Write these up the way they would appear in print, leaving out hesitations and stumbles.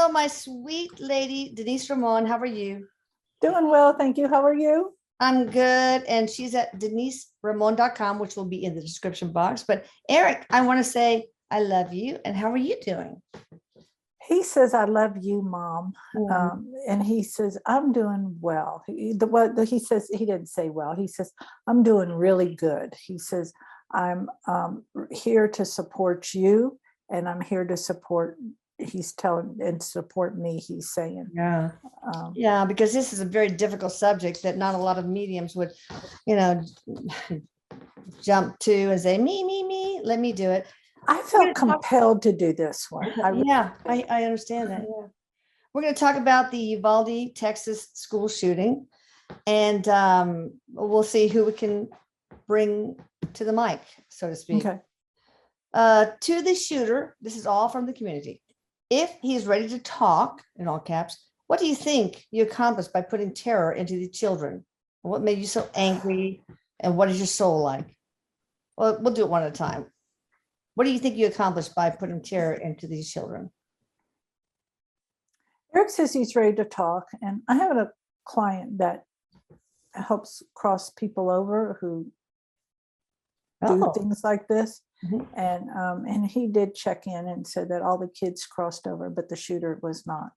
Hello, my sweet lady, Denise Ramon. How are you? Doing well, thank you. How are you? I'm good. And she's at deniseramon.com, which will be in the description box. But Erik, I want to say I love you. And how are you doing? He says, "I love you, Mom," and he says, "I'm doing well." He says he didn't say well. He says, "I'm doing really good." He says, "I'm here to support you, and I'm here to support." He's telling and support me. He's saying, Yeah. Yeah, because this is a very difficult subject that not a lot of mediums would, you know, jump to and say, me, let me do it. I felt compelled to do this one. I understand that. Yeah. We're going to talk about the Uvalde, Texas school shooting, and we'll see who we can bring to the mic, so to speak. Okay. To the shooter, this is all from the community. If he is ready to talk, in all caps, what do you think you accomplished by putting terror into the children? What made you so angry? And what is your soul like? Well, we'll do it one at a time. What do you think you accomplished by putting terror into these children? Erik says he's ready to talk, and I have a client that helps cross people over who do things like this. Mm-hmm. And he did check in and said that all the kids crossed over, but the shooter was not.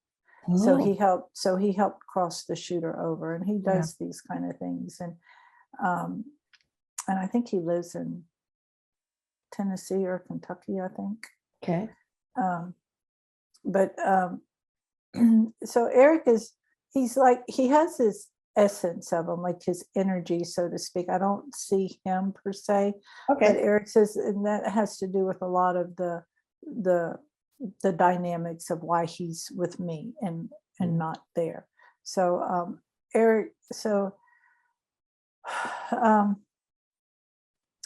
So he helped cross the shooter over, and he does these kind of things. And I think he lives in Tennessee or Kentucky, I think. Okay. So Erik he has this essence of him, like his energy, so to speak. I don't see him per se. Okay. But Erik says, and that has to do with a lot of the dynamics of why he's with me and not there. So Erik,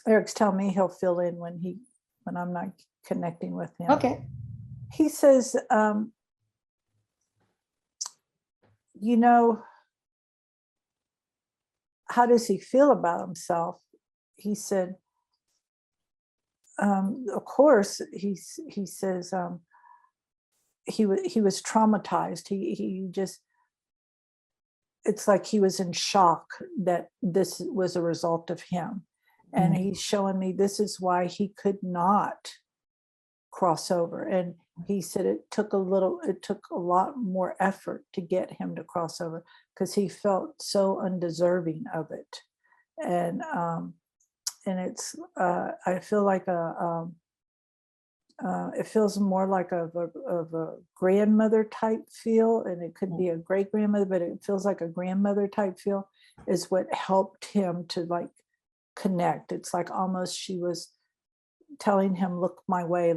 Erik's telling me he'll fill in when I'm not connecting with him. Okay. He says, how does he feel about himself? He said, of course, he says he was traumatized. He just, it's like he was in shock that this was a result of him. And he's showing me this is why he could not cross over. And he said it took a lot more effort to get him to cross over because he felt so undeserving of it. And it's I feel like it feels more like of a grandmother type feel, and it could be a great grandmother, but it feels like a grandmother type feel is what helped him to like connect. It's like almost she was telling him, look my way,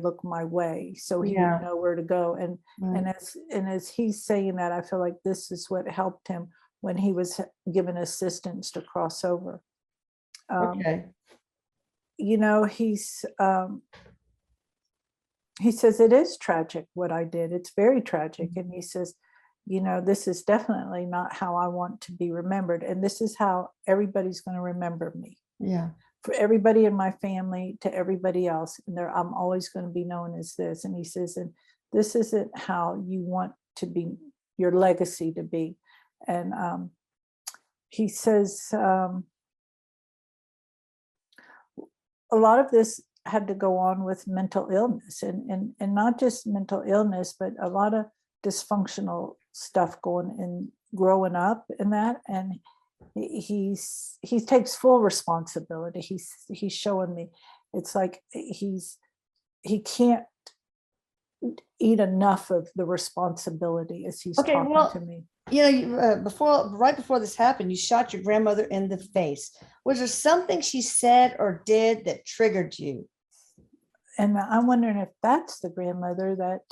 so he would know where to go. And as he's saying that, I feel like this is what helped him when he was given assistance to cross over. Okay. He says it is tragic what I did. It's very tragic. And he says, this is definitely not how I want to be remembered. And this is how everybody's going to remember me. Yeah. For everybody in my family to everybody else. And I'm always going to be known as this. And he says, and this isn't how you want to be, your legacy to be. And he says, a lot of this had to go on with mental illness and not just mental illness, but a lot of dysfunctional stuff growing up in that. And he takes full responsibility. He's showing me it's like he can't eat enough of the responsibility as he's talking to me. Right before this happened, you shot your grandmother in the face. Was there something she said or did that triggered you? And I'm wondering if that's the grandmother that.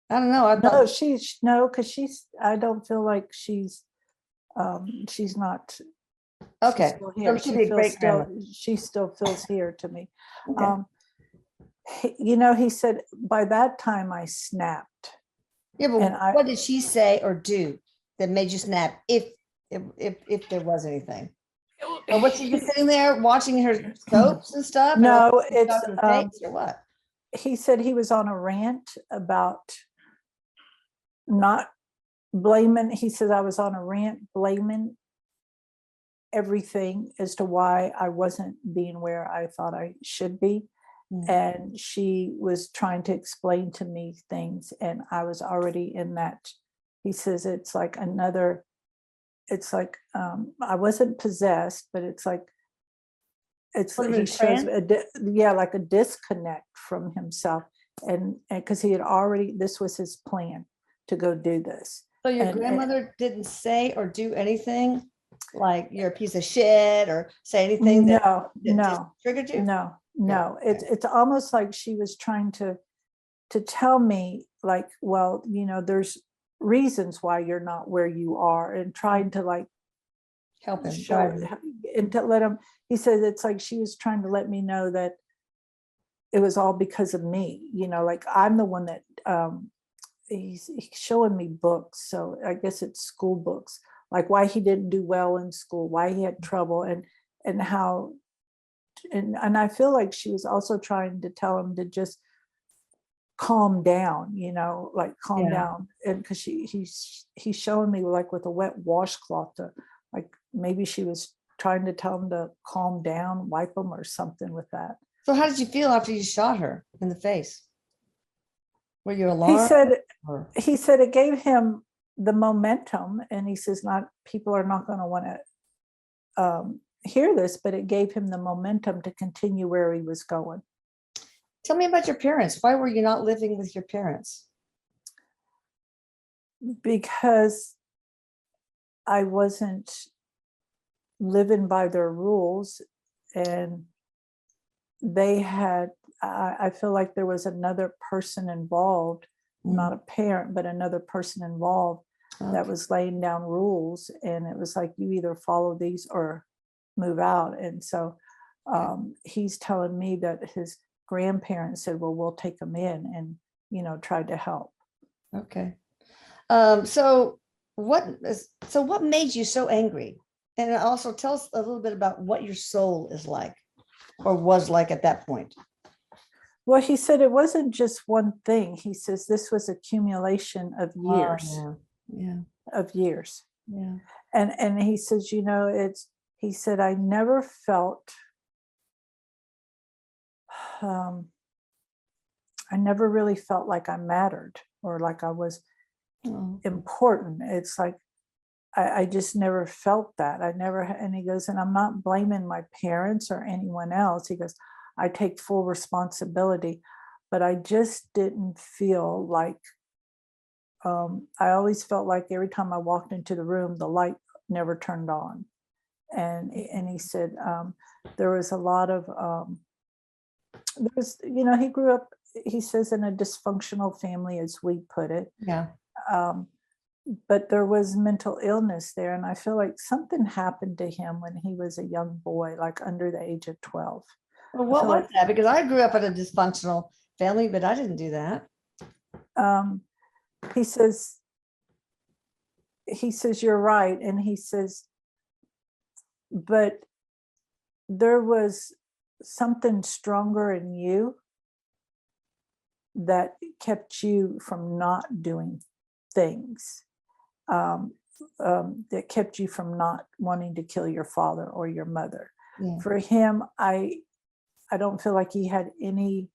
I don't know. Because I don't feel like she's not. Okay. She still feels here to me. Okay. He said, by that time I snapped. Yeah, but what did she say or do that made you snap? If there was anything. Or was she just sitting there watching her soaps and stuff? No, it's or what? He said he was on a rant about not blaming, he says I was on a rant blaming everything as to why I wasn't being where I thought I should be. Mm. And she was trying to explain to me things, and I was already in that. He says it's like another, it's like I wasn't possessed, but it's like Sort of he in shows trance? yeah, like a disconnect from himself, and because he had already, this was his plan to go do this. So your And grandmother didn't say or do anything like you're a piece of shit or say anything that just triggered you? no, Good. it's almost like she was trying to tell me, like, well, there's reasons why you're not where you are, and trying to like Help him. show Right. and to let him. He said it's like she was trying to let me know that it was all because of me, like I'm the one that he's showing me books, so I guess it's school books, like why he didn't do well in school, why he had trouble, and how, and I feel like she was also trying to tell him to just calm down, like calm Yeah. down. And because he's showing me like with a wet washcloth to, like, maybe she was trying to tell him to calm down, wipe him or something with that. So how did you feel after you shot her in the face? Were you He alarmed? said Or- it gave him the momentum, and he says not people are not going to want to hear this, but it gave him the momentum to continue where he was going. Tell me about your parents. Why were you not living with your parents? Because I wasn't living by their rules, and they had, I feel like there was another person involved, not a parent, but another person involved that was laying down rules. And it was like, you either follow these or move out. And so he's telling me that his grandparents said, well, we'll take him in, and, tried to help. Okay. So what made you so angry? And also tell us a little bit about what your soul is like or was like at that point. Well, he said it wasn't just one thing. He says this was accumulation of years, Yeah. of years. Yeah. And he says, he said, I never felt, I never really felt like I mattered or like I was important. It's like, I just never felt that. I never, and he goes, and I'm not blaming my parents or anyone else. He goes, I take full responsibility, but I just didn't feel like, I always felt like every time I walked into the room, the light never turned on. And he said, there was a lot of, there was, he grew up, he says, in a dysfunctional family, as we put it. Yeah. But there was mental illness there. And I feel like something happened to him when he was a young boy, like under the age of 12. Well, what was that? Because I grew up in a dysfunctional family, but I didn't do that. He says, you're right. And he says, but there was something stronger in you that kept you from not doing things, that kept you from not wanting to kill your father or your mother. Yeah. For him, I don't feel like he had any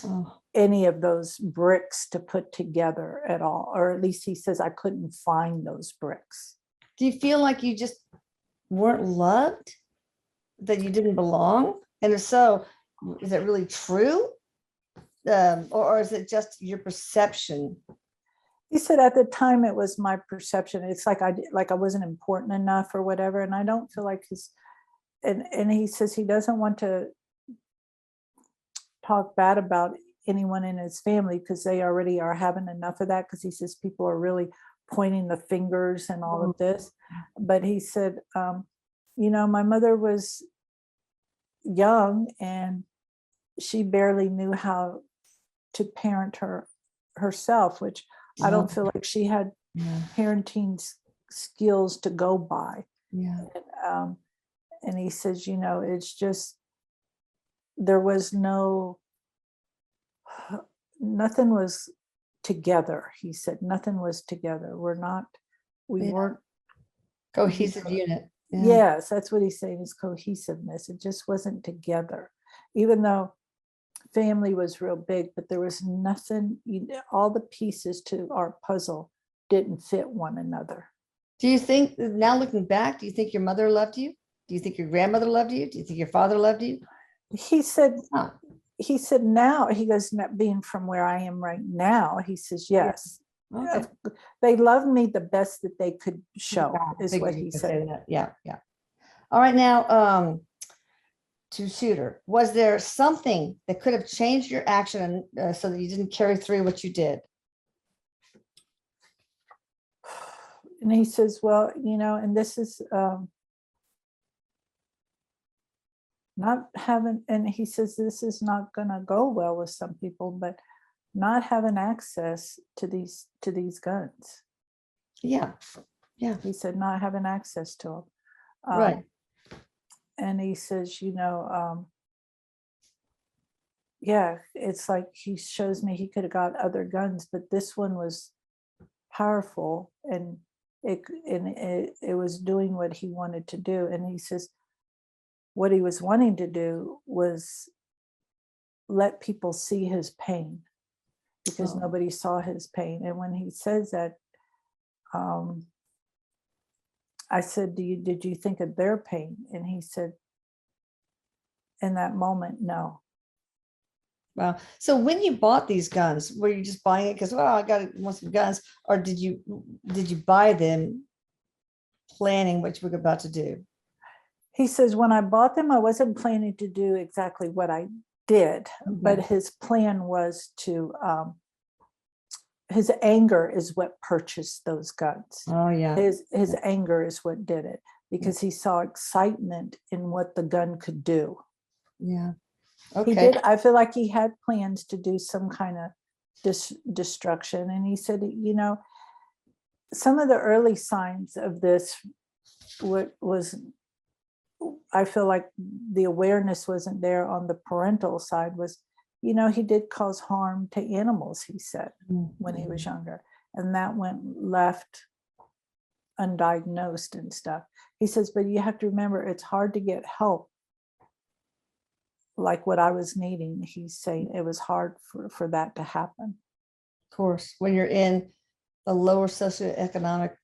of those bricks to put together at all, or at least he says I couldn't find those bricks. Do you feel like you just weren't loved, that you didn't belong? And if so, is it really true? Or is it just your perception? He said at the time it was my perception. It's like I wasn't important enough or whatever. And I don't feel like and he says he doesn't want to talk bad about anyone in his family because they already are having enough of that, because he says people are really pointing the fingers and all of this. But he said, my mother was young and she barely knew how to parent herself, which I don't feel like she had parenting skills to go by. Yeah. And he says, it's just, there was nothing was together. He said nothing was together. We Yeah. weren't. Cohesive unit. Yeah. Yes, that's what he's saying, is cohesiveness. It just wasn't together, even though family was real big, but there was nothing, all the pieces to our puzzle didn't fit one another. Do you think, now looking back, do you think your mother loved you? Do you think your grandmother loved you? Do you think your father loved you? He said, Huh. now, he goes, "Not being from where I am right now," he says, yes. Okay. They loved me the best that they could show, Yeah, is figured what you he could said. say that. Yeah, yeah. All right, now, to Shooter, was there something that could have changed your action so that you didn't carry through what you did? And he says, well, and this is not having, and he says, this is not going to go well with some people, but not having access to these guns. Yeah, yeah, He said, not having access to them. right. And he says, yeah, it's like he shows me he could have got other guns, but this one was powerful, and it was doing what he wanted to do. And he says what he was wanting to do was let people see his pain, because Oh. nobody saw his pain. And when he says that, I said, did you think of their pain? And he said, in that moment, no. Wow. So when you bought these guns, were you just buying it because, well, I want some guns, or did you buy them planning what you were about to do? He says, when I bought them, I wasn't planning to do exactly what I did, but his plan was to, his anger is what purchased those guns. Oh, yeah. His anger is what did it, because he saw excitement in what the gun could do. Yeah. He Okay. did. I feel like he had plans to do some kind of destruction. And he said, some of the early signs of this, I feel like the awareness wasn't there on the parental side, was, he did cause harm to animals, he said, when he was younger. And that went left undiagnosed and stuff. He says, but you have to remember, it's hard to get help like what I was needing. He's saying it was hard for that to happen. Of course, when you're in the lower socioeconomic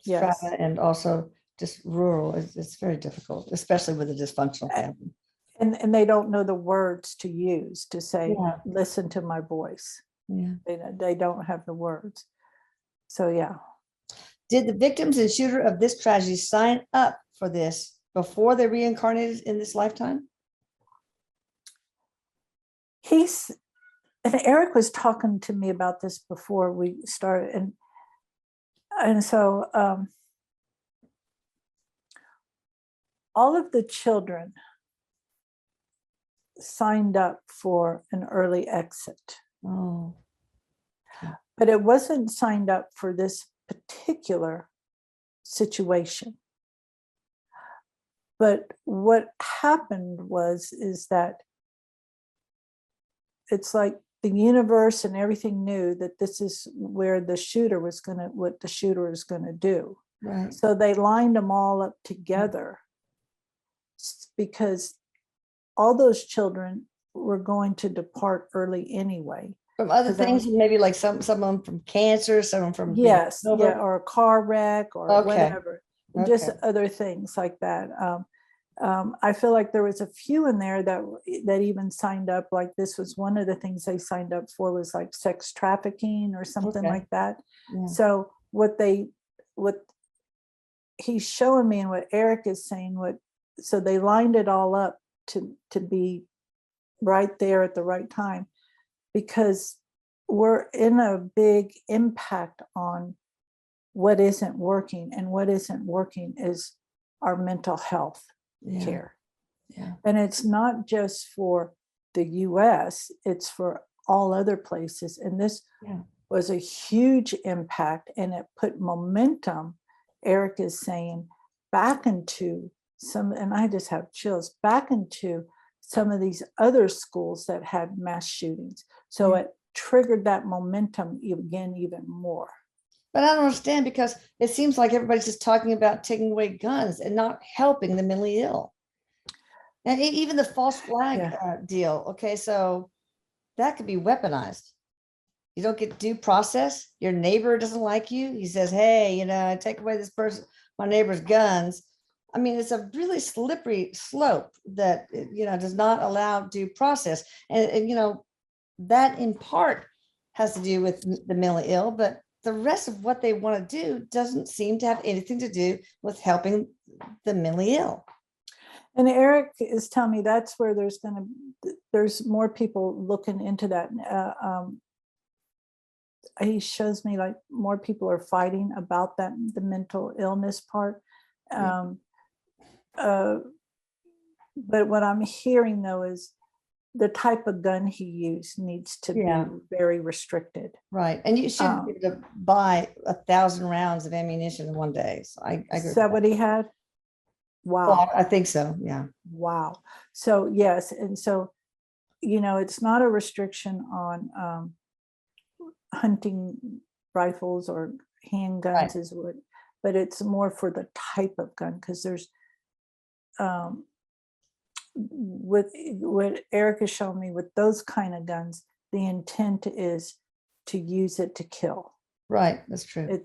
Yes. strata, and also just rural, it's very difficult, especially with a dysfunctional family. And they don't know the words to use to say, Yeah. listen to my voice. Yeah. They don't have the words. So, yeah. Did the victims and shooter of this tragedy sign up for this before they reincarnated in this lifetime? And Erik was talking to me about this before we started, and so all of the children signed up for an early exit. Oh. But it wasn't signed up for this particular situation. But what happened is that it's like the universe and everything knew that this is where what the shooter was going to do. Right. So they lined them all up together, because all those children were going to depart early anyway. From other things, maybe like some of them from cancer, some of them from yes, yeah, or a car wreck or whatever, just other things like that. I feel like there was a few in there that even signed up. Like this was one of the things they signed up for, was like sex trafficking or something like that. Yeah. So what he's showing me, and what Erik is saying, so they lined it all up to be right there at the right time, because we're in a big impact on what isn't working, and what isn't working is our mental health care. Yeah. And it's not just for the US, it's for all other places. And this was a huge impact, and it put momentum, Erik is saying, back into some, and I just have chills, back into some of these other schools that had mass shootings. So it triggered that momentum again even more. But I don't understand, because it seems like everybody's just talking about taking away guns and not helping the mentally ill. And even the false flag deal. Okay, so that could be weaponized. You don't get due process. Your neighbor doesn't like you. He says, hey, I take away this person, my neighbor's guns. I mean, it's a really slippery slope that, does not allow due process. And that in part has to do with the mentally ill, but the rest of what they want to do doesn't seem to have anything to do with helping the mentally ill. And Erik is telling me that's where there's more people looking into that. He shows me like more people are fighting about that, the mental illness part. But what I'm hearing though is the type of gun he used needs to be very restricted. Right. And you shouldn't be able to buy 1,000 rounds of ammunition in one day. So I agree. Is that what he had? Wow. Well, I think so. Yeah. Wow. So yes. And so, it's not a restriction on hunting rifles or handguns, is what, but it's more for the type of gun, because there's with what Erik has shown me with those kind of guns, the intent is to use it to kill. Right, that's true.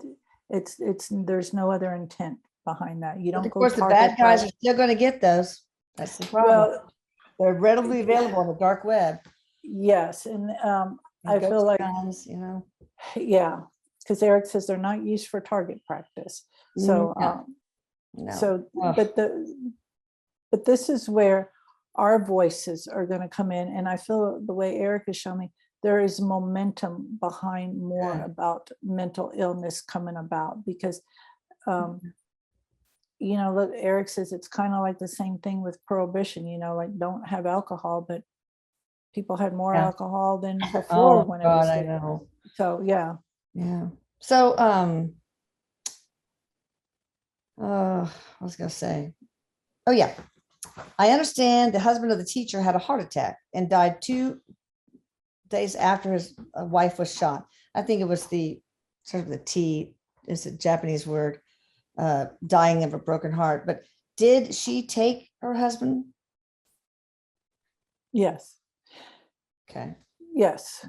It's there's no other intent behind that. You don't Of go course, the bad guys are still going to get those. That's the problem. Well, they're readily available on the dark web. Yes, and I feel like guns, yeah, because Erik says they're not used for target practice. So but this is where our voices are going to come in, and I feel the way Erik has shown me, there is momentum behind more about mental illness coming about, because look, Erik says it's kind of like the same thing with prohibition, like don't have alcohol, but people had more alcohol than before when it was. I know. So yeah. So I was gonna say, I understand the husband of the teacher had a heart attack and died 2 days after his wife was shot. I think it was the T, is a Japanese word, dying of a broken heart. But did she take her husband? Yes. Okay. Yes.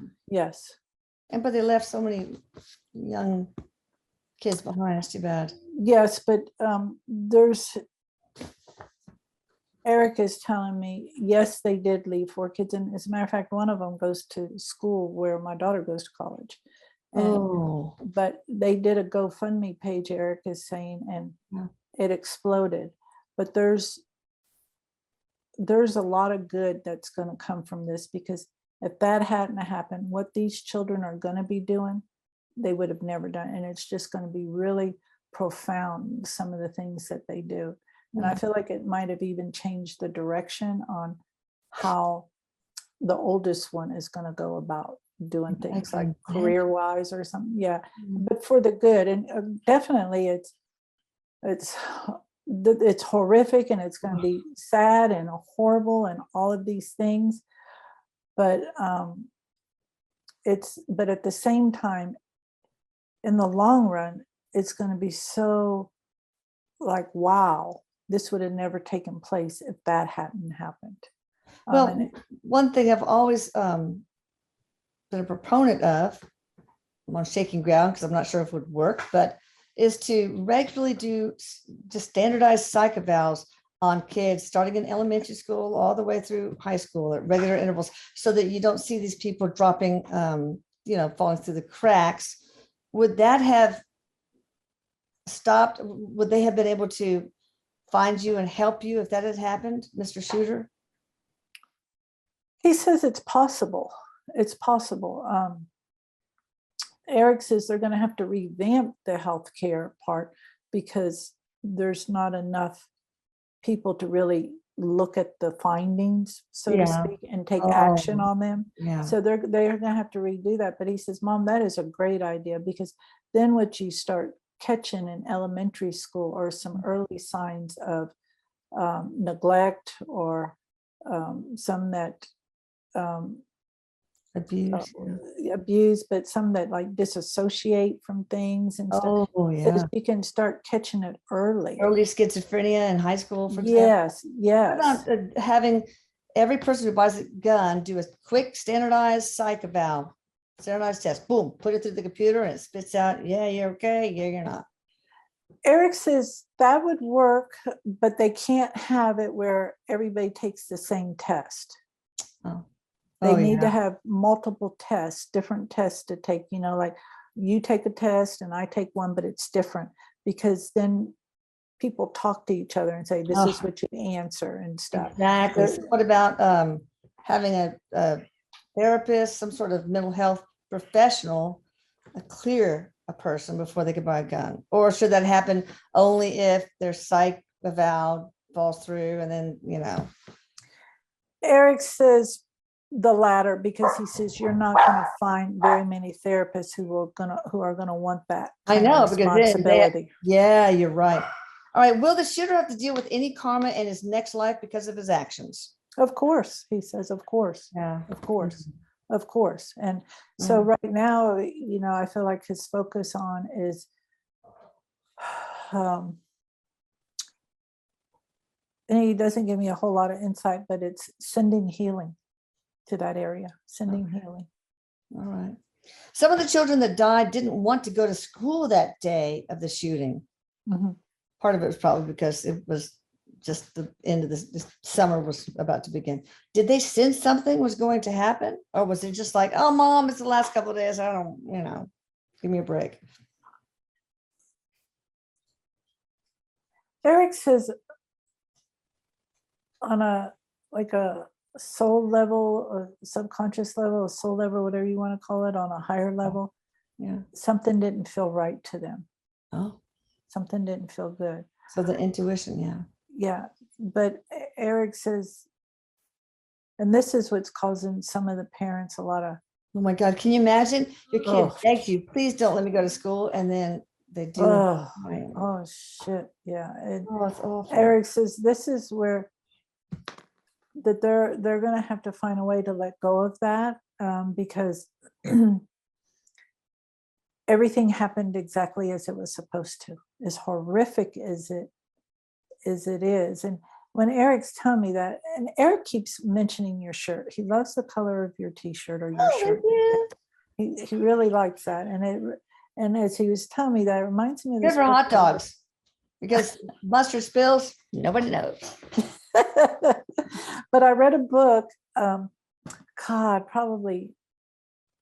But they left so many young kids behind. It's too bad. Yes, but Erik is telling me, yes, they did leave 4 kids. And as a matter of fact, one of them goes to school where my daughter goes to college. But they did a GoFundMe page, Erik is saying, and it exploded. But there's a lot of good that's going to come from this, because if that hadn't happened, what these children are going to be doing, they would have never done. And it's just going to be really profound, some of the things that they do. And I feel like it might have even changed the direction on how the oldest one is going to go about doing things, like career-wise or something. Yeah, but for the good. And definitely it's horrific, and it's going to be sad and horrible and all of these things. But but at the same time, in the long run, it's going to be so like, wow, this would have never taken place if that hadn't happened. Well, one thing I've always been a proponent of, I'm on shaking ground because I'm not sure if it would work, but is to regularly do just standardized psych evals on kids starting in elementary school all the way through high school at regular intervals, so that you don't see these people dropping, falling through the cracks. Would that have stopped? Would they have been able to find you and help you if that had happened, Mr. Shooter? He says it's possible. It's possible. Erik says they're going to have to revamp the healthcare part, because there's not enough people to really look at the findings, so to speak, and take action on them. So they're going to have to redo that. But he says, Mom, that is a great idea, because then what you start catching in elementary school are some early signs of neglect, or some that Abuse. Yeah. abuse, but some that like disassociate from things and stuff. Oh, Says yeah. you can start catching it early. Early schizophrenia in high school, for example. Yes, What yes. about having every person who buys a gun do a quick standardized psych eval, standardized test? Boom, put it through the computer and it spits out, yeah, you're okay, yeah, you're not. Erik says that would work, but they can't have it where everybody takes the same test. Oh, They oh need to yeah. have multiple tests, different tests to take, like you take a test and I take one, but it's different, because then people talk to each other and say, this is Oh, what you answer and stuff. exactly. So what about having a therapist, some sort of mental health professional, clear a person before they could buy a gun? Or should that happen only if their psych eval falls through and then, Erik says the latter, because he says you're not going to find very many therapists who are gonna want that I kind of know, because responsibility. yeah, you're right. All right. Will the shooter have to deal with any karma in his next life because of his actions? Of course, he says, of course, Yeah. of course, of course. And so right now, I feel like his focus on is and he doesn't give me a whole lot of insight, but it's sending healing to that area, sending healing. All right. Some of the children that died didn't want to go to school that day of the shooting. Mhm. Part of it was probably because it was just the end of this summer was about to begin. Did they sense something was going to happen? Or was it just like, oh, Mom, it's the last couple of days. I don't, give me a break. Erik says on a soul level or subconscious level, a soul level, whatever you want to call it, on a higher level, Yeah. something didn't feel right to them. Oh, Something didn't feel good. so the intuition, yeah. Yeah. But Erik says, and this is what's causing some of the parents a lot of, Oh my God. Can you imagine your kid oh, begs you, please don't let me go to school. And then they do. oh shit. Yeah. And Oh, it's awful. Erik says this is where that they're going to have to find a way to let go of that, because everything happened exactly as it was supposed to, as horrific as it is. And when Erik's telling me that, and Erik keeps mentioning your shirt, he loves the color of your t-shirt or your shirt. He really likes that. And as he was telling me that, it reminds me of Good this for book hot dogs, because mustard spills, nobody knows. But I read a book, probably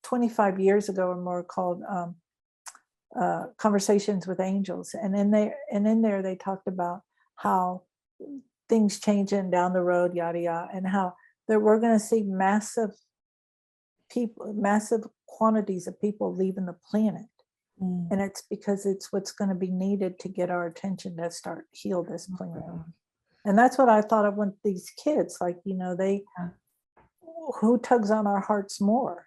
25 years ago or more, called Conversations with Angels. And in there they talked about how things changing down the road, yada yada, and how we're going to see massive quantities of people leaving the planet. And it's because it's what's going to be needed to get our attention to start heal this planet. And that's what I thought of with these kids, like, who tugs on our hearts more,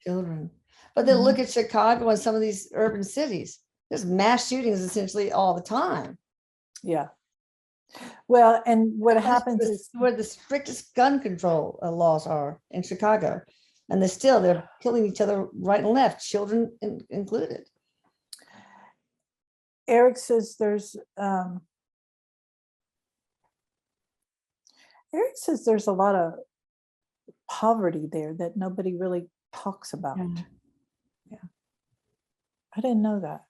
Children. But then look at Chicago and some of these urban cities. There's mass shootings essentially all the time. Yeah. Well, and what happens is where the strictest gun control laws are in Chicago, and they're killing each other right and left, children included. Erik says there's a lot of poverty there that nobody really talks about. Yeah. I didn't know that.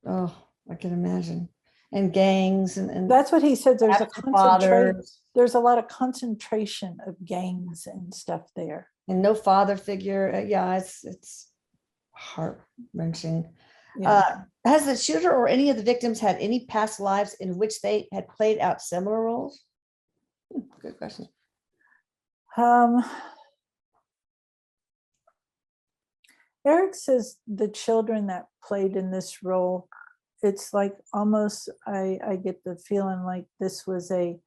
Oh, I can imagine. And gangs and that's what he said. There's a concentration. fathers. There's a lot of concentration of gangs and stuff there. And no father figure. Yeah, it's heart-wrenching. Yeah. Has the shooter or any of the victims had any past lives in which they had played out similar roles? Good question. Erik says the children that played in this role, it's like almost I get the feeling like this was a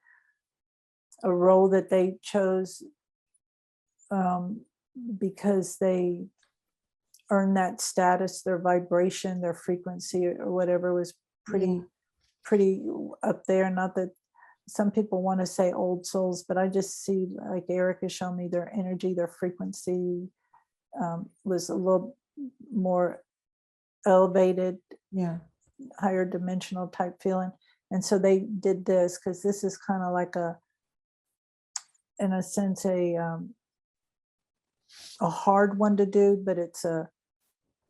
role that they chose because they earned that status, their vibration, their frequency, or whatever was pretty up there. Not that some people want to say old souls, but I just see, like Erik has shown me, their energy, their frequency, was a little more elevated, Yeah. higher dimensional type feeling. And so they did this because this is kind of like in a sense, a hard one to do, but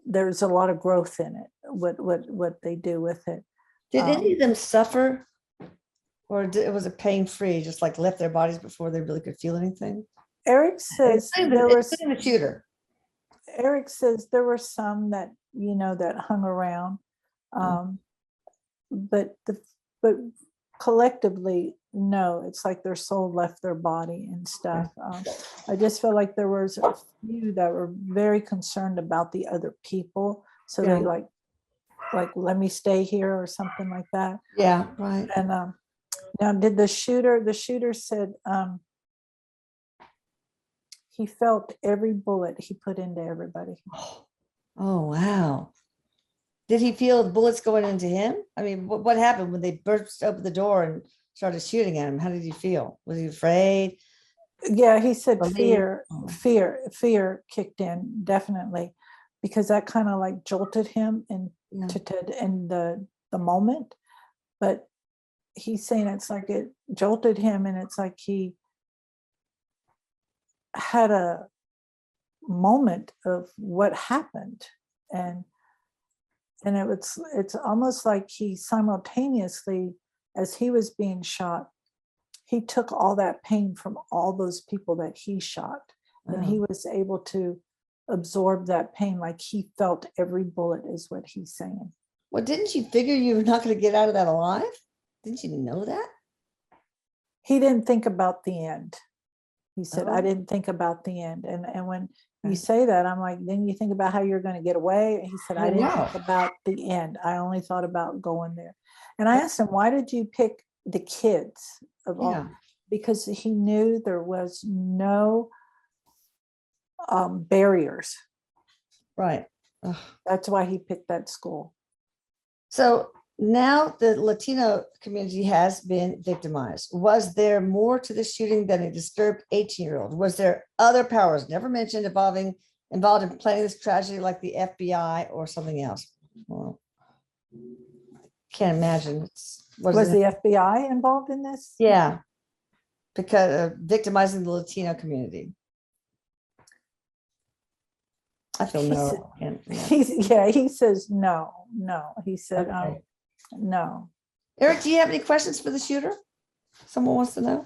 there's a lot of growth in it. What they do with it. Did any of them suffer, or was it pain free? Just like left their bodies before they really could feel anything. Eric says there was Including the shooter. Eric says there were some that that hung around, but collectively, no. It's like their soul left their body and stuff. I just felt like there was a few that were very concerned about the other people, so they like let me stay here or something like that. Yeah, right. And now, did the shooter said he felt every bullet he put into everybody. Oh, wow. Did he feel bullets going into him? I mean, what happened when they burst open the door and started shooting at him? How did he feel? Was he afraid? Yeah, he said Believe- fear kicked in, definitely, because that kind of like jolted him in the moment. But he's saying it's like it jolted him, and it's like he had a moment of what happened, and it's almost like he simultaneously, as he was being shot, he took all that pain from all those people that he shot, and he was able to absorb that pain, like he felt every bullet, is what he's saying. Well, didn't you figure you were not going to get out of that alive? Didn't you know that? He didn't think about the end. He said, I Oh. didn't think about the end. And when you say that, I'm like, then you think about how you're going to get away. He said, I didn't think about the end. I only thought about going there. And I asked him, why did you pick the kids of all? Because he knew there was no barriers. Right. Ugh. That's why he picked that school. So now the Latino community has been victimized. Was there more to the shooting than a disturbed 18-year-old? Was there other powers never mentioned involved in planning this tragedy, like the FBI or something else? Well, can't imagine. Was the FBI involved in this? Yeah, because of victimizing the Latino community. I feel no. He says no. He said Okay. no. Erik, do you have any questions for the shooter? Someone wants to know.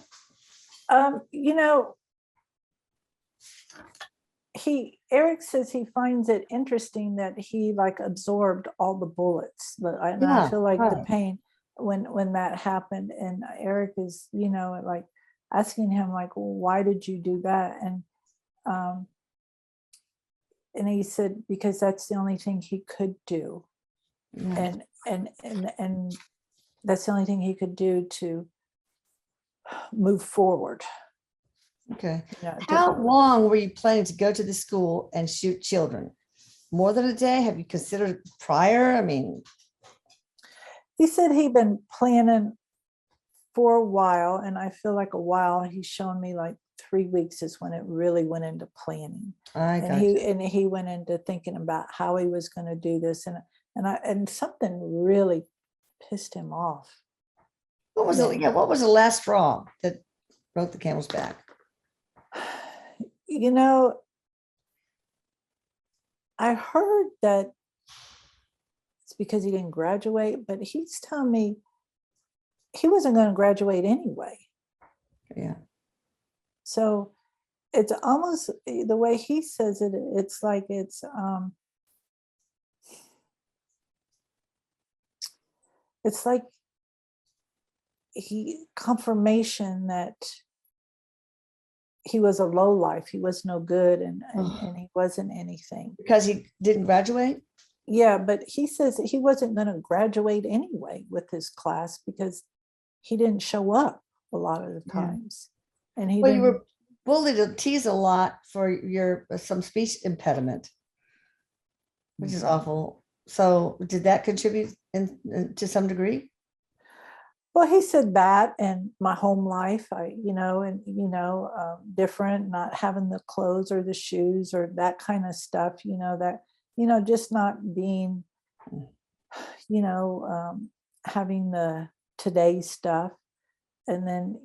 Erik says he finds it interesting that he like absorbed all the bullets. I feel like the pain when that happened, and Erik is like asking him like, well, why did you do that? And he said because that's the only thing he could do. And that's the only thing he could do to move forward. Okay. How long were you planning to go to the school and shoot children? More than a day? Have you considered prior? I mean, he said he'd been planning for a while, and I feel like a while. He's shown me like 3 weeks is when it really went into planning. He went into thinking about how he was going to do this, and something really pissed him off. What was the last straw that broke the camel's back? I heard that it's because he didn't graduate, but he's telling me he wasn't going to graduate anyway. Yeah. So it's almost the way he says it, it's like it's like confirmation that he was a low life. He was no good, and he wasn't anything. Because he didn't graduate? Yeah, but he says he wasn't going to graduate anyway with his class because he didn't show up a lot of the times. And you were bullied or teased a lot for some speech impediment, which is awful. So did that contribute to some degree? Well, he said that, and my home life, different, not having the clothes or the shoes or that kind of stuff, just not being, having the today stuff. And then,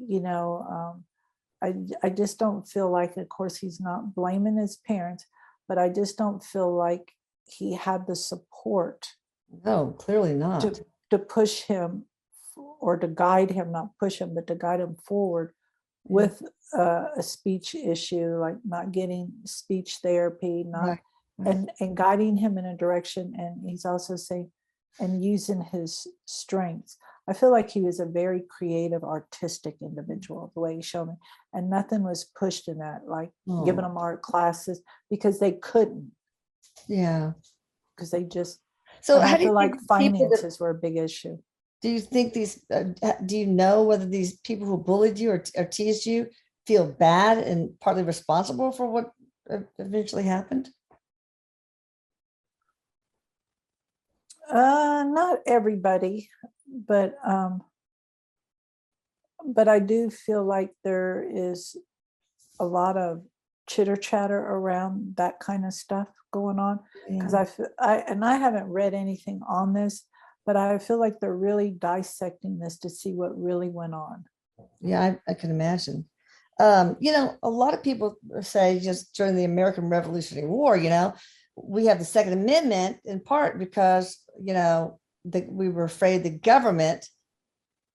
I just don't feel like, of course, he's not blaming his parents, but I just don't feel like he had the support No, clearly not. to push him or to guide him, not push him, but to guide him forward with a speech issue, like not getting speech therapy, not Right. and guiding him in a direction. And he's also saying, and using his strengths. I feel like he was a very creative, artistic individual, the way he showed me. And nothing was pushed in that, like giving them art classes, because they couldn't, Yeah. because they just, So and how I do you feel like think people that, finances were a big issue. do you think do you know whether these people who bullied you or teased you feel bad and partly responsible for what eventually happened? Not everybody, but I do feel like there is a lot of chitter chatter around that kind of stuff going on, because Yeah. I haven't read anything on this, but I feel like they're really dissecting this to see what really went on. Yeah, I can imagine. A lot of people say just during the American Revolutionary War, we have the Second Amendment in part because, we were afraid the government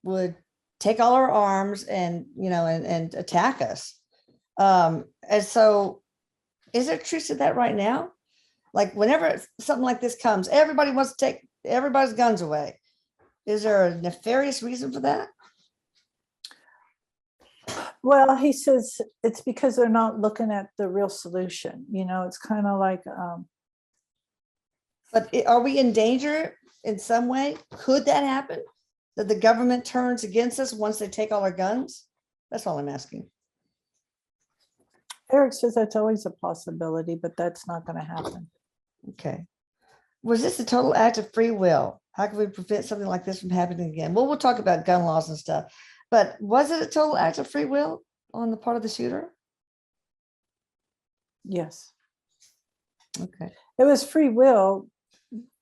would take all our arms and, and attack us. And so is there truth to that right now? Like whenever something like this comes, everybody wants to take everybody's guns away. Is there a nefarious reason for that? Well, he says it's because they're not looking at the real solution. It's kind of like, But are we in danger in some way? Could that happen? That the government turns against us once they take all our guns? That's all I'm asking. Erik says that's always a possibility, but that's not going to happen. Okay. Was this a total act of free will? How can we prevent something like this from happening again? Well, we'll talk about gun laws and stuff, but was it a total act of free will on the part of the shooter? Yes. Okay. It was free will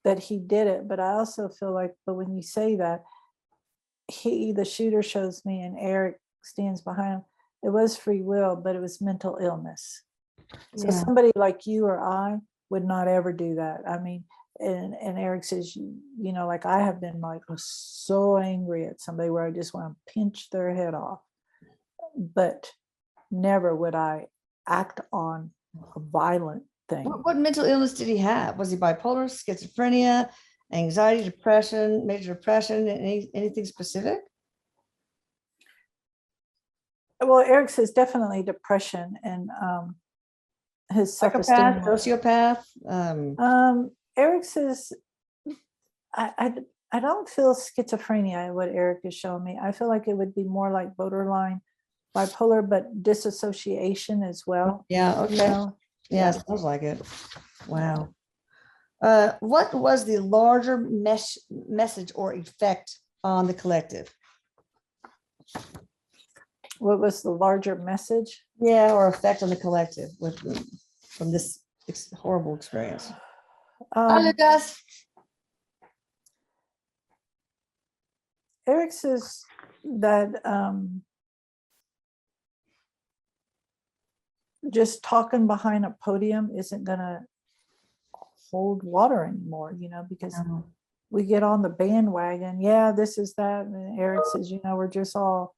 that he did it, but I also feel like, but when you say that, the shooter shows me and Erik stands behind him, it was free will, but it was mental illness. So somebody like you or I would not ever do that. I mean, and Erik says, like I have been like so angry at somebody where I just want to pinch their head off, but never would I act on a violent thing. What mental illness did he have? Was he bipolar, schizophrenia, anxiety, depression, major depression, anything specific? Well, Erik says definitely depression and his self-esteem. Sociopath. Erik says, I don't feel schizophrenia, what Erik is showing me. I feel like it would be more like borderline bipolar, but disassociation as well. Yeah, okay. Yeah, it sounds like it. Wow. What was the larger message or effect on the collective? What was the larger message? Yeah, or effect on the collective from this horrible experience. Lucas. Erik says that just talking behind a podium isn't going to hold water anymore, because we get on the bandwagon. Yeah, this is that. And Erik says, we're just all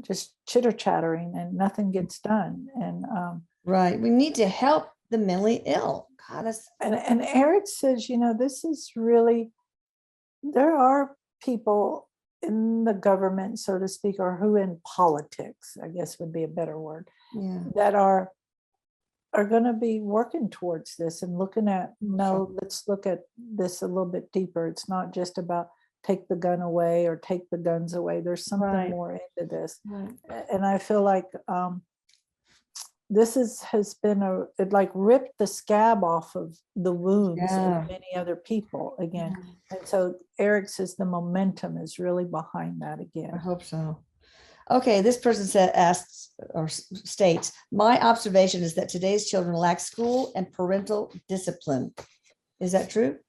just chitter chattering and nothing gets done. And right. We need to help the mentally ill. God, and Erik says, this is really, there are people in the government, so to speak, or who in politics, I guess would be a better word, that are going to be working towards this and looking at, let's look at this a little bit deeper. It's not just about take the gun away or take the guns away. There's something more into this. And I feel like has been it like ripped the scab off of the wounds Yeah. of many other people again. Yeah. And so Erik says the momentum is really behind that I again. hope so. Okay, this person asks or states, my observation is that today's children lack school and parental discipline. Is that true?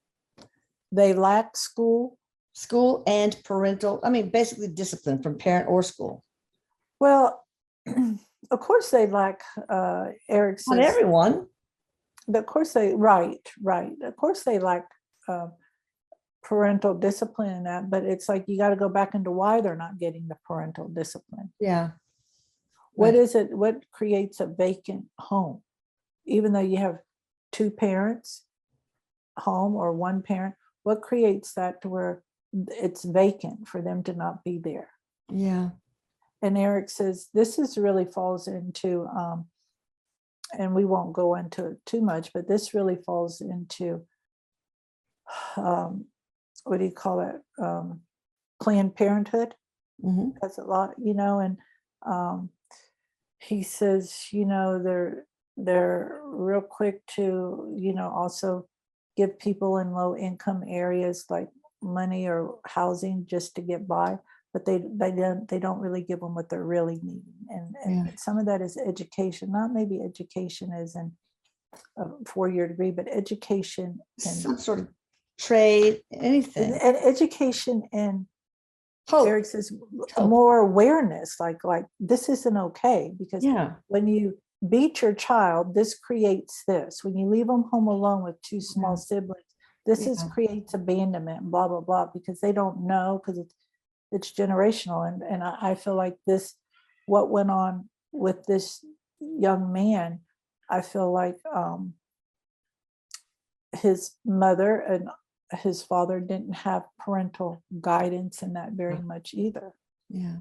They lack school. School and parental, I mean, basically discipline from parent or school. Well, of course they lack, Erik says. Not everyone. Of course they, right. Of course they lack parental discipline in that, but it's like you got to go back into why they're not getting the parental discipline. Yeah. What Right. is it? What creates a vacant home? Even though you have two parents home or one parent, what creates that to where it's vacant for them to not be there? Yeah. And Erik says this is really falls into, and we won't go into it too much, but this really falls into, what do you call it? Planned Parenthood. Mm-hmm. That's a lot, and he says, they're real quick to, also give people in low income areas like money or housing just to get by, but they don't really give them what they're really needing. And some of that is education, not maybe education as in a 4-year degree, but education and Some sort of trade, anything. and education and Hope. Erik says Hope. more awareness, like this isn't okay, because Yeah. when you beat your child, this creates this. When you leave them home alone with two small siblings, this creates abandonment and blah, blah, blah, because they don't know, because it's generational. And I feel like what went on with this young man, I feel like his mother and his father didn't have parental guidance in that very much either. Yeah.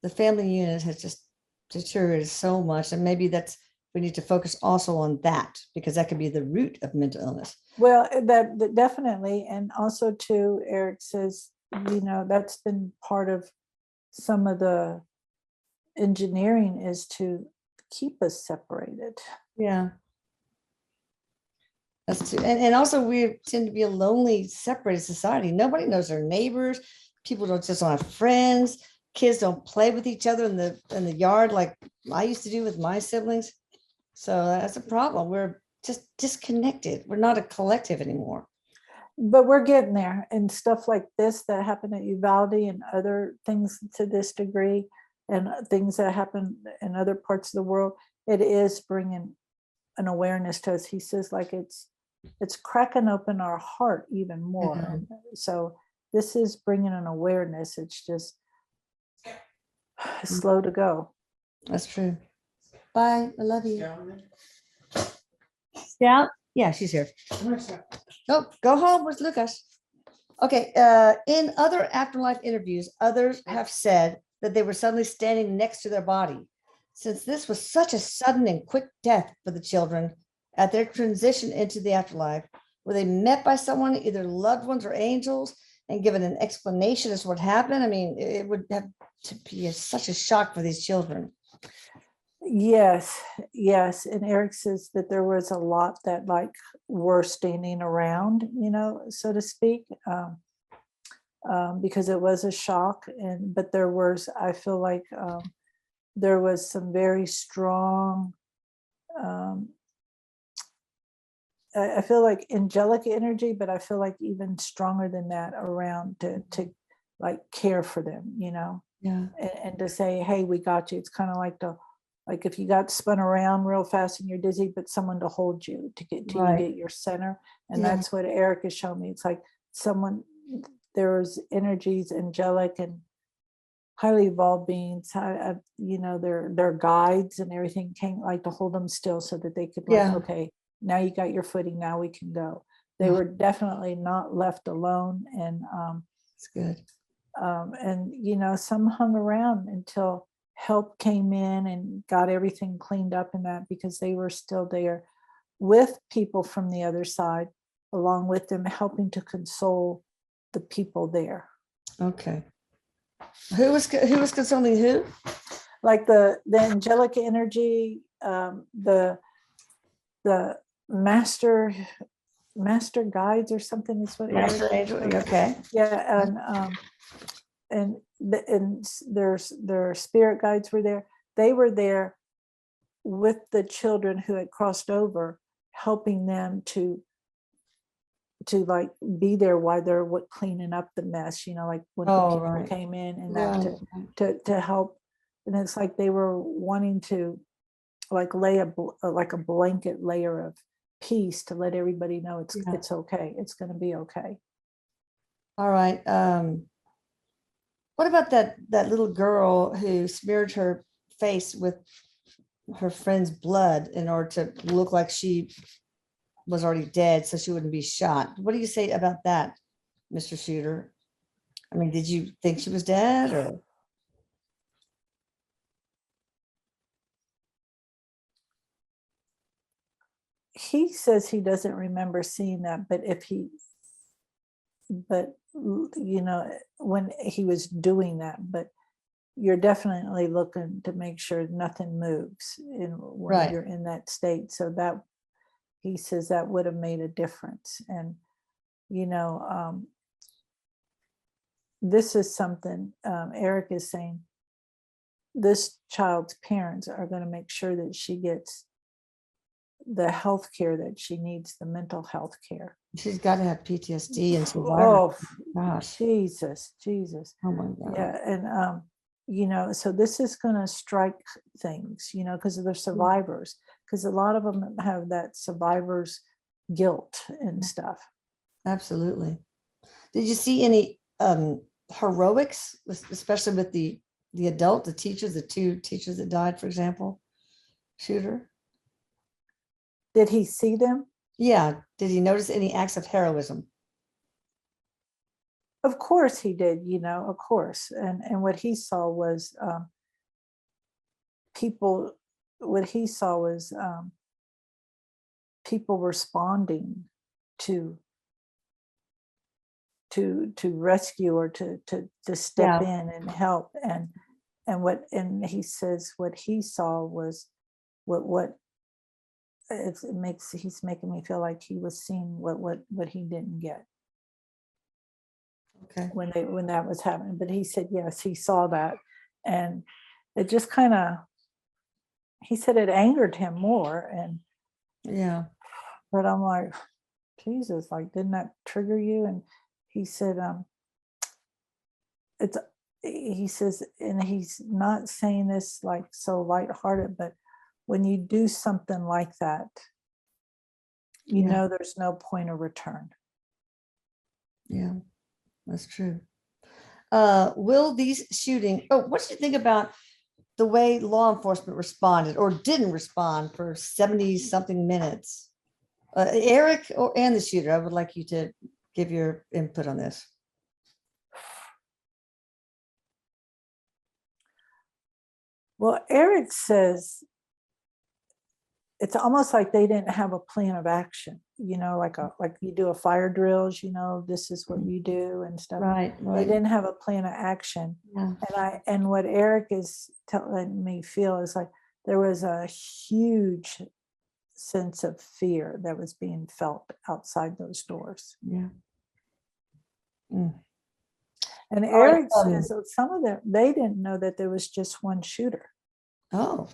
The family unit has just deteriorated so much. And maybe we need to focus also on that, because that could be the root of mental illness. Well, that definitely. And also too, Erik says, that's been part of some of the engineering is to keep us separated. Yeah. That's too. And also we tend to be a lonely, separated society. Nobody knows their neighbors. People don't have friends. Kids don't play with each other in the yard like I used to do with my siblings. So that's a problem. We're just disconnected. We're not a collective anymore. But we're getting there, and stuff like this that happened at Uvalde and other things to this degree, and things that happen in other parts of the world, it is bringing an awareness to us. He says like it's cracking open our heart even more. Yeah. And so this is bringing an awareness. It's just slow to go. That's true. Bye. I love you. Yeah. Yeah, she's here. No, go home with Lucas. Okay. In other afterlife interviews, others have said that they were suddenly standing next to their body. Since this was such a sudden and quick death for the children at their transition into the afterlife, were they met by someone, either loved ones or angels, and given an explanation as to what happened? I mean, it would have to be such a shock for these children. Yes. And Erik says that there was a lot that like were standing around, so to speak, because it was a shock. But there was, I feel like there was some very strong, I feel like angelic energy, but I feel like even stronger than that around to like care for them, Yeah. and to say, hey, we got you. It's kind of like if you got spun around real fast and you're dizzy, but someone to hold you to get till you get your center. And that's what Erik has shown me. It's like there's energies, angelic and highly evolved beings, their guides and everything came like to hold them still so that they could okay, now you got your footing, now we can go. They were definitely not left alone. And it's good. And some hung around until help came in and got everything cleaned up in that, because they were still there with people from the other side, along with them, helping to console the people there. Okay. Who was consoling who? like the angelic energy, the master guides or something is what Master Erik, angel. Okay. yeah, and their spirit guides were there. They were there with the children who had crossed over, helping them to like be there while they're cleaning up the mess, like when the Oh, people right. came in and Right. that to help. And it's like they were wanting to like lay like a blanket layer of peace to let everybody know it's okay. It's going to be okay. All right. What about that little girl who smeared her face with her friend's blood in order to look like she was already dead so she wouldn't be shot? What do you say about that, Mr. Shooter? I mean, did you think she was dead or? He says he doesn't remember seeing that, but when he was doing that, but you're definitely looking to make sure nothing moves when Right. you're in that state. So that he says that would have made a difference. And this is something Erik is saying. This child's parents are going to make sure that she gets the health care that she needs, the mental health care. She's got to have PTSD and survivor. Oh, gosh. Jesus. Oh my God. Yeah. And, so this is going to strike things, because they're survivors, because a lot of them have that survivor's guilt and stuff. Absolutely. Did you see any heroics, especially with the teachers, the two teachers that died, for example? Shooter? Did he see them? Yeah. Did he notice any acts of heroism? Of course he did, of course. And what he saw was people, what he saw was people responding to rescue or to step in and help. And he says what he saw was what he's making me feel like he was seeing what he didn't get. Okay. When that was happening. But he said yes, he saw that, and it just kind of, he said it angered him more. And yeah, but I'm like, Jesus, like, didn't that trigger you? And he said he says, and he's not saying this like so lighthearted, but when you do something like that, there's no point of return. Yeah, that's true. Will these shooting, what did you think about the way law enforcement responded or didn't respond for 70 something minutes? Erik and the shooter, I would like you to give your input on this. Well, Erik says it's almost like they didn't have a plan of action, like you do a fire drills, this is what you do and stuff. Right. They didn't have a plan of action. Yeah. And what Erik is telling me feel is like there was a huge sense of fear that was being felt outside those doors. Yeah. Mm. And Erik says that some of them, they didn't know that there was just one shooter. Oh,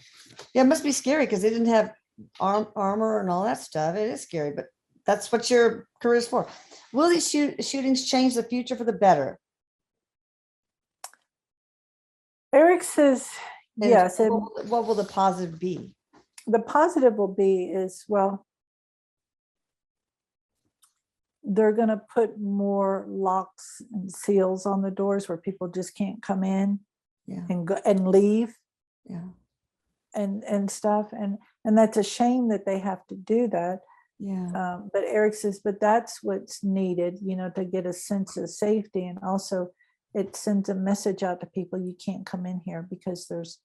yeah, it must be scary because they didn't have armor and all that stuff. It is scary, but that's what your career is for. Will these shootings change the future for the better? Erik says yes. What will the positive be? The positive will be is, well, they're going to put more locks and seals on the doors where people just can't come in and go and leave. Yeah. And stuff. And that's a shame that they have to do that. Yeah. But Erik says, but that's what's needed, to get a sense of safety. And also it sends a message out to people, you can't come in here because there's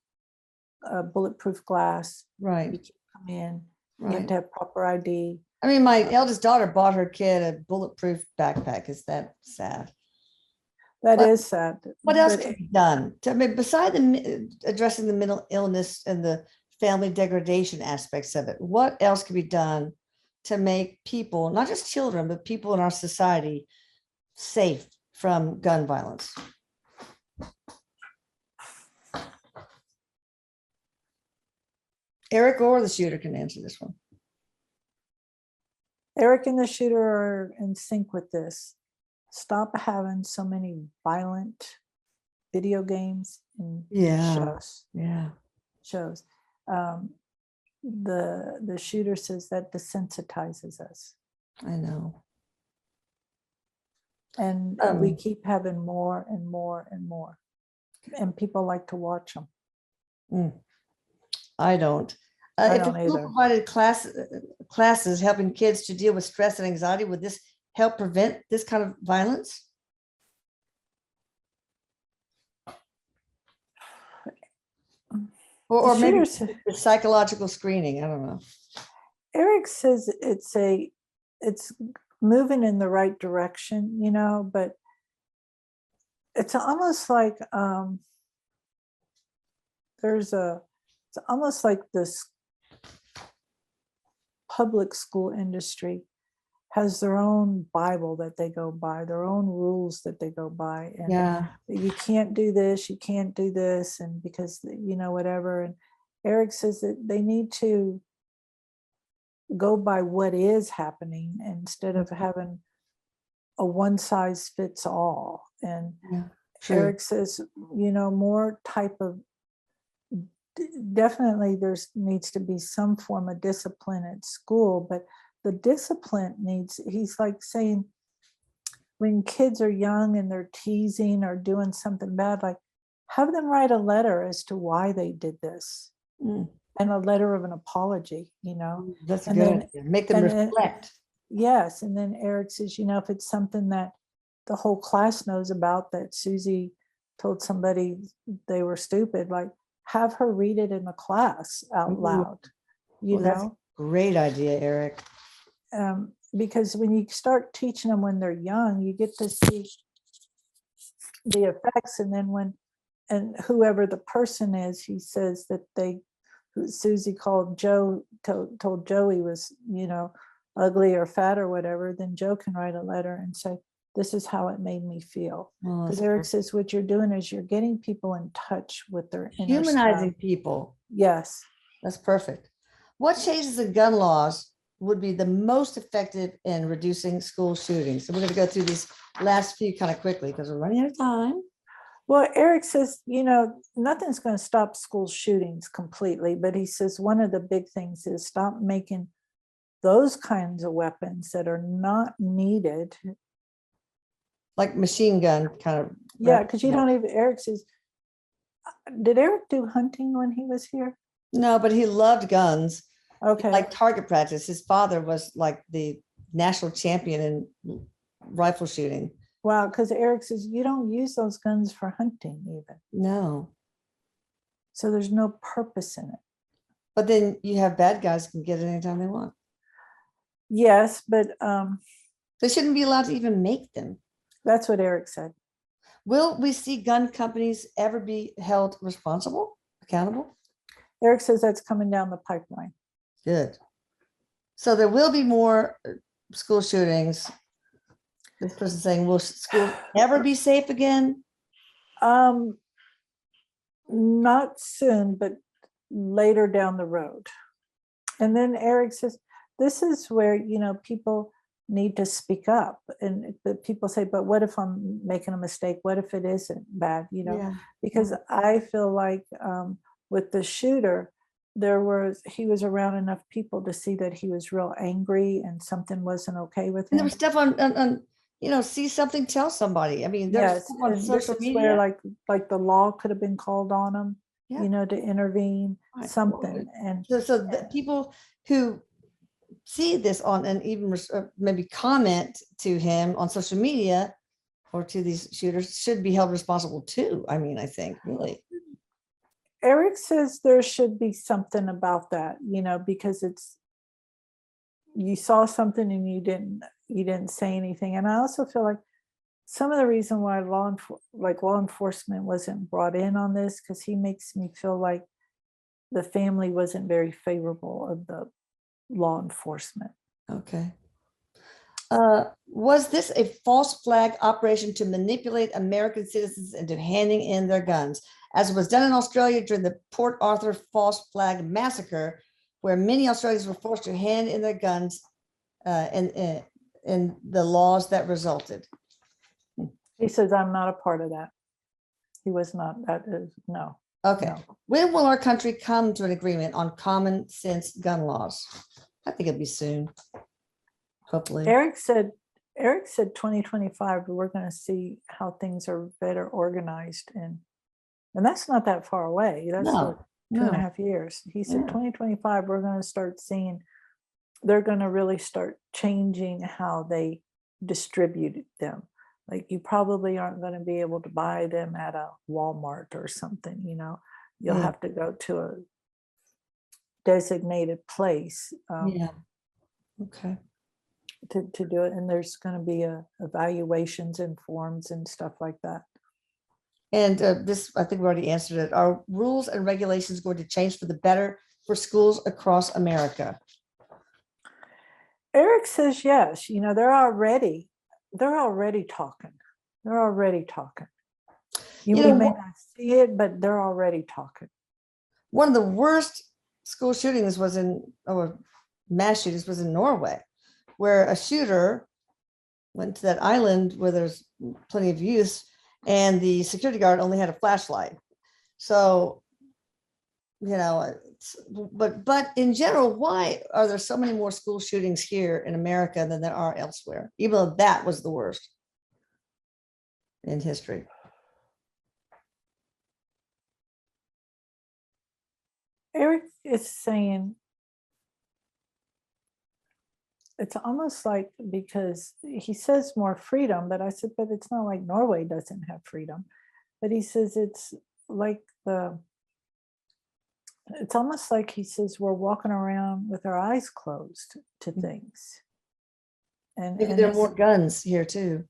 a bulletproof glass. Right. You can't come in. Right. You have to have proper ID. I mean, my eldest daughter bought her kid a bulletproof backpack. Is that sad? That What, is sad. what else But can be done? I mean, beside addressing the mental illness and the family degradation aspects of it, what else can be done to make people, not just children, but people in our society safe from gun violence? Erik or the shooter can answer this one. Erik and the shooter are in sync with this. Stop having so many violent video games and Yeah. Yeah. shows. The shooter says that desensitizes us, I know. and we keep having more and more and more, and people like to watch them. I don't. I If the don't school either. provided classes helping kids to deal with stress and anxiety, would this help prevent this kind of violence? Or The maybe shooter the psychological screening. I don't know. Erik says it's moving in the right direction, you know, but it's almost like it's almost like this public school industry has their own Bible that they go by, their own rules that they go by, and Yeah. you can't do this, you can't do this, and because whatever. And Erik says that they need to go by what is happening instead of having a one size fits all. And Yeah. True. Erik says, more type of, definitely there's needs to be some form of discipline at school, but the discipline needs, he's like saying, when kids are young and they're teasing or doing something bad, like have them write a letter as to why they did this, and a letter of an apology, That's and good. Make them then reflect. yes. And then Erik says, if it's something that the whole class knows about, that Susie told somebody they were stupid, like have her read it in the class out loud, That's a great idea, Erik. Because when you start teaching them when they're young, you get to see the effects. And then whoever the person is, he says that Susie called Joe, told Joe he was, ugly or fat or whatever, then Joe can write a letter and say, this is how it made me feel. Because Erik says what you're doing is you're getting people in touch with their inner humanizing stuff. people. Yes. That's perfect. What changes in gun laws would be the most effective in reducing school shootings? So we're going to go through these last few kind of quickly because we're running out of time. Well, Erik says, nothing's going to stop school shootings completely, but he says one of the big things is stop making those kinds of weapons that are not needed. Like machine gun kind of. Yeah, because you don't even, Erik says, did Erik do hunting when he was here? No, but he loved guns. Okay. Like target practice. His father was like the national champion in rifle shooting. Wow, because Erik says you don't use those guns for hunting even. No. So there's no purpose in it. But then you have bad guys can get it anytime they want. Yes, but they shouldn't be allowed to even make them. That's what Erik said. Will we see gun companies ever be held responsible, accountable? Erik says that's coming down the pipeline. Good. So there will be more school shootings. This person saying, will schools ever be safe again? Not soon, but later down the road. And then Erik says, this is where, people need to speak up. And but people say, but what if I'm making a mistake? What if it isn't bad? Because I feel like with the shooter, he was around enough people to see that he was real angry and something wasn't okay with him. And there was stuff on see something, tell somebody. I mean, there's stuff on social media. Where like the law could have been called on him, to intervene, something. And so the people who see this on and even maybe comment to him on social media or to these shooters should be held responsible too. I mean, I think really. Erik says there should be something about that, because you saw something and you didn't say anything. And I also feel like some of the reason why law enforcement wasn't brought in on this, because he makes me feel like the family wasn't very favorable of the law enforcement. Okay. Was this a false flag operation to manipulate American citizens into handing in their guns, as was done in Australia during the Port Arthur false flag massacre, where many Australians were forced to hand in their guns, and the laws that resulted? He says, I'm not a part of that. He was not, that is, no. Okay. No. When will our country come to an agreement on common sense gun laws? I think it'll be soon. Hopefully. Erik said 2025, we're going to see how things are better organized, and that's not that far away. That's like No, 2.5 years. He said Yeah. 2025, we're going to start seeing, they're going to really start changing how they distribute them. Like, you probably aren't going to be able to buy them at a Walmart or something, you know. You'll have to go to a designated place Yeah. Okay. to do it, and there's going to be evaluations and forms and stuff like that. And this, I think we already answered it. Are rules and regulations going to change for the better for schools across America? Erik says yes. You know, they're already talking. They're already talking. You may not see it, but they're already talking. One of the worst school shootings was or mass shootings was in Norway, where a shooter went to that island where there's plenty of youth, and the security guard only had a flashlight. So, you know, but in general, why are there so many more school shootings here in America than there are elsewhere, even though that was the worst in history? Erik is saying it's almost like, because he says more freedom, but I said, but it's not like Norway doesn't have freedom. But he says it's like it's almost like, he says, we're walking around with our eyes closed to things. And Maybe there are more guns here too.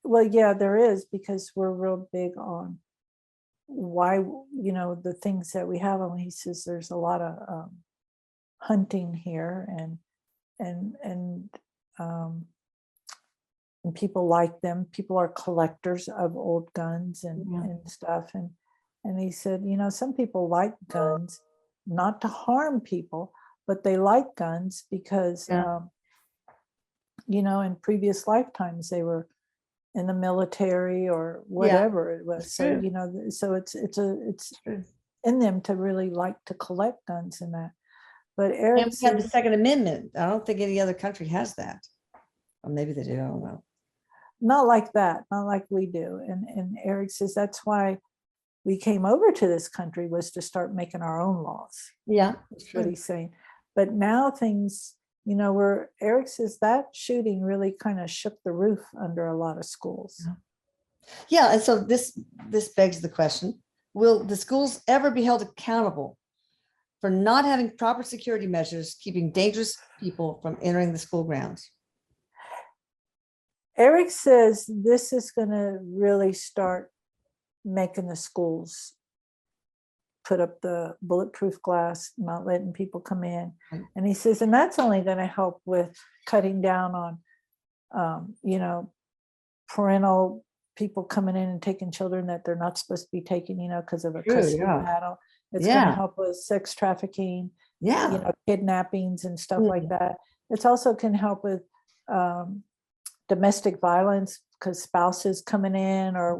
Well, yeah, there is, because we're real big on why, you know, the things that we have. And he says there's a lot of hunting here, and people like them. People are collectors of old guns and stuff. And he said, you know, some people like guns not to harm people, but they like guns because you know, in previous lifetimes they were in the military or whatever it was. So, you know, so it's in them to really like to collect guns and that. But Erik and we have the Second Amendment. I don't think any other country has that. Or maybe they do, I don't know. Not like that, not like we do. And Erik says that's why we came over to this country, was to start making our own laws. Yeah, that's what he's saying. But now things, you know, where Erik says that shooting really kind of shook the roof under a lot of schools. Yeah, and so this begs the question: will the schools ever be held accountable for not having proper security measures, keeping dangerous people from entering the school grounds? Erik says this is going to really start making the schools put up the bulletproof glass, not letting people come in. And he says, and that's only going to help with cutting down on, you know, parental people coming in and taking children that they're not supposed to be taking, you know, because of a custody battle. It's going to help with sex trafficking, you know, kidnappings and stuff like that. It's also can help with domestic violence, because spouses coming in or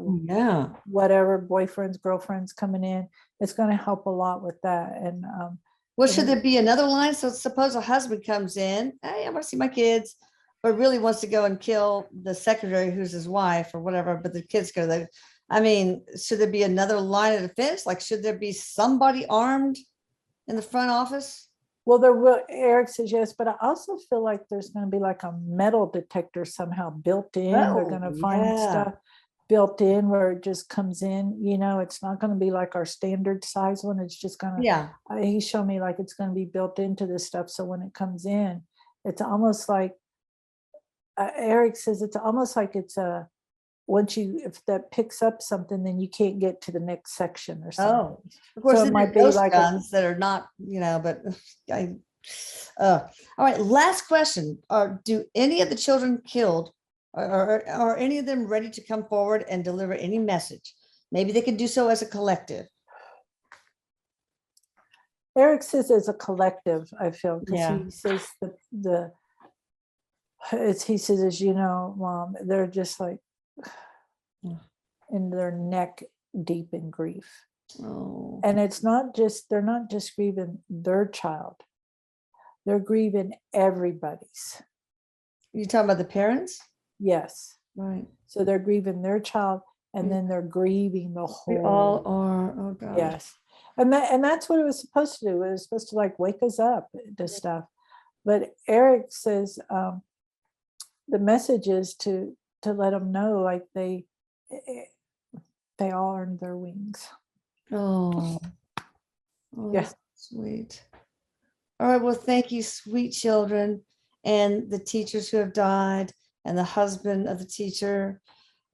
whatever, boyfriends, girlfriends coming in. It's going to help a lot with that. And well, should there be another line? So suppose a husband comes in, hey, I want to see my kids, but really wants to go and kill the secretary who's his wife or whatever, but the kids go there. I mean, should there be another line of defense? Like, should there be somebody armed in the front office? Well, there will. Erik says yes, but I also feel like there's going to be like a metal detector somehow built in. They're going to find stuff built in where it just comes in. You know, it's not going to be like our standard size one. It's just going to, he showed me like it's going to be built into this stuff. So when it comes in, it's almost like, Erik says it's almost like it's a if that picks up something, then you can't get to the next section or something. Oh, of course, So it then might there are be ghost like guns that are not, but I, all right, last question. Do any of the children killed, are any of them ready to come forward and deliver any message? Maybe they could do so as a collective. Erik says as a collective, I feel, because Yeah. he says he says, as you know, Mom, they're just like Yeah. in their neck deep in grief. Oh, And they're not just grieving their child, they're grieving everybody's. you talking about the parents? Yes. Right. So they're grieving their child, and then they're grieving the We whole. all are. Oh God. Yes. And that's what it was supposed to do. It was supposed to like wake us up to stuff. But Erik says the message is to let them know, like they all earned their wings. Oh, Yeah. that's sweet. All right. Well, thank you, sweet children, and the teachers who have died, and the husband of the teacher.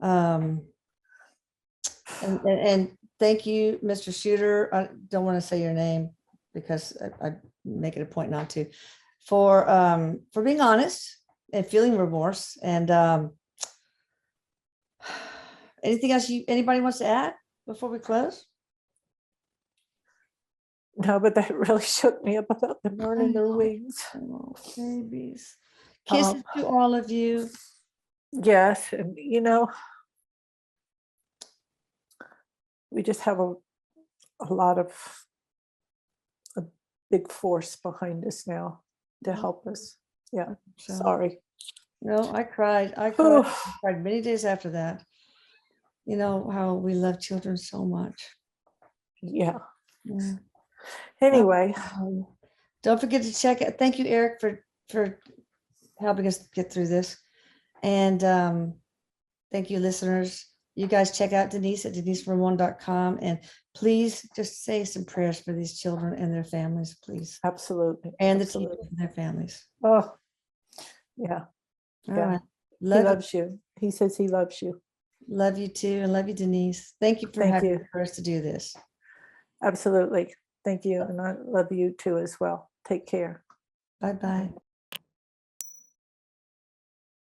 And thank you, Mr. Shooter. I don't want to say your name because I make it a point not to, for being honest and feeling remorse. And anything else anybody wants to add before we close? No, but that really shook me up about them earning their wings. Oh, babies. Kisses to all of you. Yes, and we just have a lot of a big force behind us now to help us. Yeah. So, Sorry. no, I cried. I Whew. cried many days after that. You know how we love children so much. Yeah. Yeah. Anyway, Don't forget to check it. Thank you, Erik, for helping us get through this. And thank you, listeners. You guys check out Denise at deniseramon.com, and please just say some prayers for these children and their families, please. absolutely. And absolutely. the teachers and their families. Oh, yeah. All Yeah. right. He loves you. He says he loves you. Love you too, and love you, Denise. Thank you for Thank having you. us to do this. Absolutely. Thank you. And I love you too as well. Take care. Bye-bye.